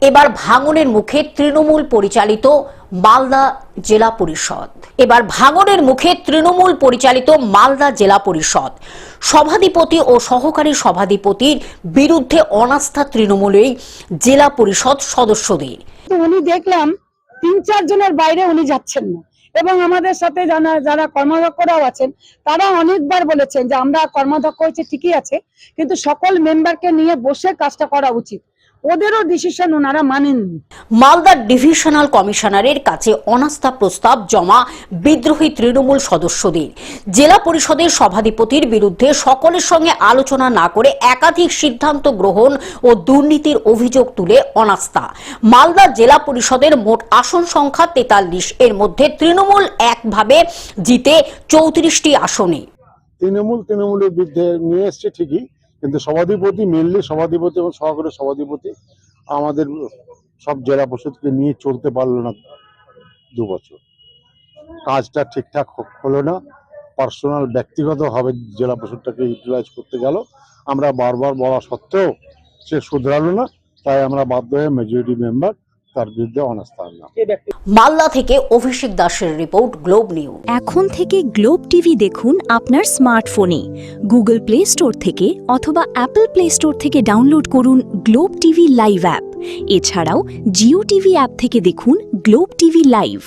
এবার ভাঙনের মুখে তৃণমূল পরিচালিত মালদা জেলা পরিষদ। মালদা জেলা পরিষদ সভাধিপতি ও সহকারী সভাধিপতির বিরুদ্ধে অনাস্থা তৃণমূলের জেলা পরিষদ সদস্যদের। উনি দেখলাম ৩-৪ জনের বাইরে উনি যাচ্ছেন না, এবং আমাদের সাথে যারা কর্মাধ্যক্ষরাও আছেন তারা অনেকবার বলেছেন যে আমরা কর্মাধ্যক্ষ হয়েছে ঠিকই আছে, কিন্তু সকল মেম্বারকে নিয়ে বসে কাজটা করা উচিত। ওদেরও ডিসিশন ওনারা মানেননি। মালদা ডিভিশনাল কমিশনারের কাছে অনাস্থা প্রস্তাব জমা বিদ্রোহী তৃণমূল সদস্যদের। জেলা পরিষদের সভাধিপতির বিরুদ্ধে সকলের সঙ্গে আলোচনা না করে একাধিক সিদ্ধান্ত গ্রহণ ও দুর্নীতির অভিযোগ তুলে অনাস্থা। মালদা জেলা পরিষদের মোট আসন সংখ্যা ৪৩, এর মধ্যে তৃণমূল একভাবে জিতে ৩৪টি আসনে। তৃণমূলের বিরুদ্ধে নিয়ে এসছে ঠিকই, কিন্তু সভাধিপতি মেনলি সভাধিপতি এবং সহকারী সভাধিপতি আমাদের সব জেলা পরিষদকে নিয়ে চলতে পারলো না। 2 বছর কাজটা ঠিকঠাক হলো না। পার্সোনাল ব্যক্তিগতভাবে জেলা পরিষদটাকে ইউটিলাইজ করতে গেল, আমরা বারবার বলা সত্ত্বেও সে শুধরালো না, তাই আমরা বাধ্য হয়ে মেজরিটি মেম্বার তার বিরুদ্ধে অনাস্থা আনলাম। মালদা থেকে অভিষেক দাসের রিপোর্ট, গ্লোব নিউজ। এখন থেকে গ্লোব টিভি দেখুন আপনার স্মার্টফোনে। গুগল প্লে স্টোর থেকে অথবা অ্যাপল প্লে স্টোর থেকে ডাউনলোড করুন গ্লোব টিভি লাইভ অ্যাপ। এছাড়াও জিও টিভি অ্যাপ থেকে দেখুন গ্লোব টিভি লাইভ।